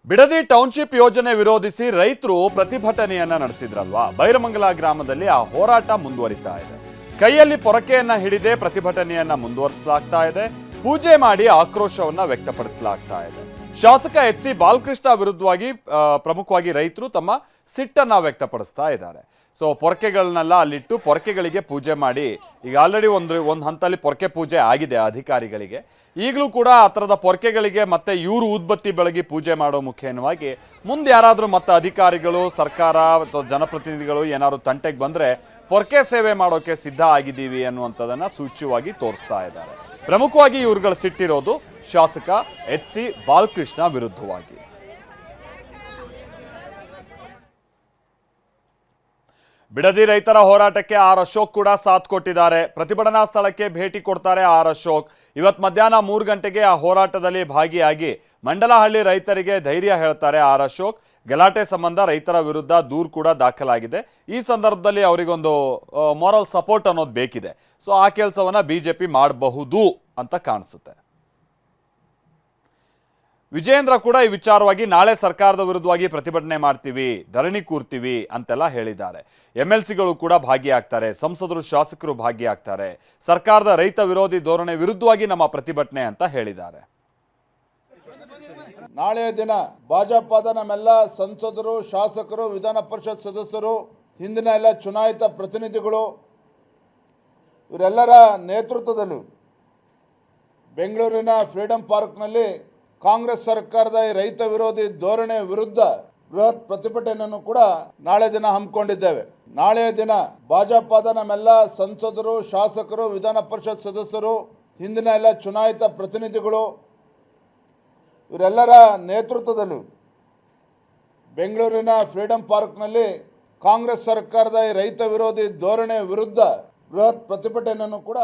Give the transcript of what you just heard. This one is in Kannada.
ಬಿಡದಿ ಟೌನ್ಶಿಪ್ ಯೋಜನೆ ವಿರೋಧಿಸಿ ರೈತರು ಪ್ರತಿಭಟನೆಯನ್ನ ನಡೆಸಿದ್ರಲ್ವಾ. ಬೈರಮಂಗಲ ಗ್ರಾಮದಲ್ಲಿ ಆ ಹೋರಾಟ ಮುಂದುವರಿತಾ ಇದೆ. ಕೈಯಲ್ಲಿ ಪೊರಕೆಯನ್ನ ಹಿಡಿದೇ ಪ್ರತಿಭಟನೆಯನ್ನ ಮುಂದುವರಿಸಲಾಗ್ತಾ ಇದೆ. ಪೂಜೆ ಮಾಡಿ ಆಕ್ರೋಶವನ್ನ ವ್ಯಕ್ತಪಡಿಸಲಾಗ್ತಾ ಇದೆ. ಶಾಸಕ ಎಚ್ ಸಿ ಬಾಲಕೃಷ್ಣ ವಿರುದ್ಧವಾಗಿ ಪ್ರಮುಖವಾಗಿ ರೈತರು ತಮ್ಮ ಸಿಟ್ಟನ್ನ ವ್ಯಕ್ತಪಡಿಸ್ತಾ ಇದ್ದಾರೆ. ಸೊ ಪೊರಕೆಗಳನ್ನೆಲ್ಲ ಅಲ್ಲಿಟ್ಟು ಪೊರಕೆಗಳಿಗೆ ಪೂಜೆ ಮಾಡಿ ಈಗ ಆಲ್ರೆಡಿ ಒಂದು ಹಂತದಲ್ಲಿ ಪೊರಕೆ ಪೂಜೆ ಆಗಿದೆ ಅಧಿಕಾರಿಗಳಿಗೆ. ಈಗಲೂ ಕೂಡ ಆ ಥರದ ಪೊರಕೆಗಳಿಗೆ ಮತ್ತೆ ಇವರು ಊದ್ಬತ್ತಿ ಬೆಳಗಿ ಪೂಜೆ ಮಾಡೋ ಮುಖೇನವಾಗಿ ಮುಂದೆ ಯಾರಾದರೂ ಮತ್ತೆ ಅಧಿಕಾರಿಗಳು, ಸರ್ಕಾರ ಅಥವಾ ಜನಪ್ರತಿನಿಧಿಗಳು ಏನಾದ್ರು ತಂಟೆಗೆ ಬಂದರೆ ಪೊರಕೆ ಸೇವೆ ಮಾಡೋಕೆ ಸಿದ್ಧ ಆಗಿದ್ದೀವಿ ಅನ್ನುವಂಥದ್ದನ್ನು ಸೂಚ್ಯವಾಗಿ ತೋರಿಸ್ತಾ ಇದ್ದಾರೆ. ಪ್ರಮುಖವಾಗಿ ಇವ್ರುಗಳು ಸಿಟ್ಟಿರೋದು ಶಾಸಕ ಎಚ್ ಸಿ ಬಾಲಕೃಷ್ಣ ವಿರುದ್ಧವಾಗಿ. ಬಿಡದಿ ರೈತರ ಹೋರಾಟಕ್ಕೆ ಆರ್ ಅಶೋಕ್ ಕೂಡ ಸಾಥ್ ಕೊಟ್ಟಿದ್ದಾರೆ. ಪ್ರತಿಭಟನಾ ಸ್ಥಳಕ್ಕೆ ಭೇಟಿ ಕೊಡ್ತಾರೆ ಆರ್ ಅಶೋಕ್. ಇವತ್ತು ಮಧ್ಯಾಹ್ನ 3 ಗಂಟೆಗೆ ಆ ಹೋರಾಟದಲ್ಲಿ ಭಾಗಿಯಾಗಿ ಮಂಡಲಹಳ್ಳಿ ರೈತರಿಗೆ ಧೈರ್ಯ ಹೇಳ್ತಾರೆ ಆರ್ ಅಶೋಕ್. ಗಲಾಟೆ ಸಂಬಂಧ ರೈತರ ವಿರುದ್ಧ ದೂರು ಕೂಡ ದಾಖಲಾಗಿದೆ. ಈ ಸಂದರ್ಭದಲ್ಲಿ ಅವರಿಗೊಂದು ಮಾರಲ್ ಸಪೋರ್ಟ್ ಅನ್ನೋದು ಬೇಕಿದೆ. ಸೊ ಆ ಕೆಲಸವನ್ನ ಬಿಜೆಪಿ ಮಾಡಬಹುದು ಅಂತ ಕಾಣಿಸುತ್ತೆ. ವಿಜಯೇಂದ್ರ ಕೂಡ ಈ ವಿಚಾರವಾಗಿ ನಾಳೆ ಸರ್ಕಾರದ ವಿರುದ್ಧವಾಗಿ ಪ್ರತಿಭಟನೆ ಮಾಡ್ತೀವಿ, ಧರಣಿ ಕೂರ್ತೀವಿ ಅಂತೆಲ್ಲ ಹೇಳಿದ್ದಾರೆ. MLCಗಳು ಕೂಡ ಭಾಗಿಯಾಗ್ತಾರೆ, ಸಂಸದರು, ಶಾಸಕರು ಭಾಗಿಯಾಗ್ತಾರೆ. ಸರ್ಕಾರದ ರೈತ ವಿರೋಧಿ ಧೋರಣೆ ವಿರುದ್ಧವಾಗಿ ನಮ್ಮ ಪ್ರತಿಭಟನೆ ಅಂತ ಹೇಳಿದ್ದಾರೆ. ನಾಳೆಯ ದಿನ ಭಾಜಪದ ನಮ್ಮೆಲ್ಲ ಸಂಸದರು, ಶಾಸಕರು, ವಿಧಾನ ಪರಿಷತ್ ಸದಸ್ಯರು, ಹಿಂದಿನ ಎಲ್ಲ ಚುನಾಯಿತ ಪ್ರತಿನಿಧಿಗಳು ಇವರೆಲ್ಲರ ನೇತೃತ್ವದಲ್ಲಿ ಬೆಂಗಳೂರಿನ ಫ್ರೀಡಂ ಪಾರ್ಕ್ನಲ್ಲಿ ಕಾಂಗ್ರೆಸ್ ಸರ್ಕಾರದ ರೈತ ವಿರೋಧಿ ಧೋರಣೆ ವಿರುದ್ಧ ಬೃಹತ್ ಪ್ರತಿಭಟನೆಯನ್ನು ಕೂಡ ನಾಳೆ ದಿನ ಹಮ್ಮಿಕೊಂಡಿದ್ದೇವೆ. ನಾಳೆಯ ದಿನ ಭಾಜಪದ ನಮ್ಮೆಲ್ಲ ಸಂಸದರು, ಶಾಸಕರು, ವಿಧಾನ ಪರಿಷತ್ ಸದಸ್ಯರು, ಹಿಂದಿನ ಎಲ್ಲ ಚುನಾಯಿತ ಪ್ರತಿನಿಧಿಗಳು ಇವರೆಲ್ಲರ ನೇತೃತ್ವದಲ್ಲಿ ಬೆಂಗಳೂರಿನ ಫ್ರೀಡಂ ಪಾರ್ಕ್ನಲ್ಲಿ ಕಾಂಗ್ರೆಸ್ ಸರ್ಕಾರದ ರೈತ ವಿರೋಧಿ ಧೋರಣೆ ವಿರುದ್ಧ ಬೃಹತ್ ಪ್ರತಿಭಟನೆಯನ್ನು ಕೂಡ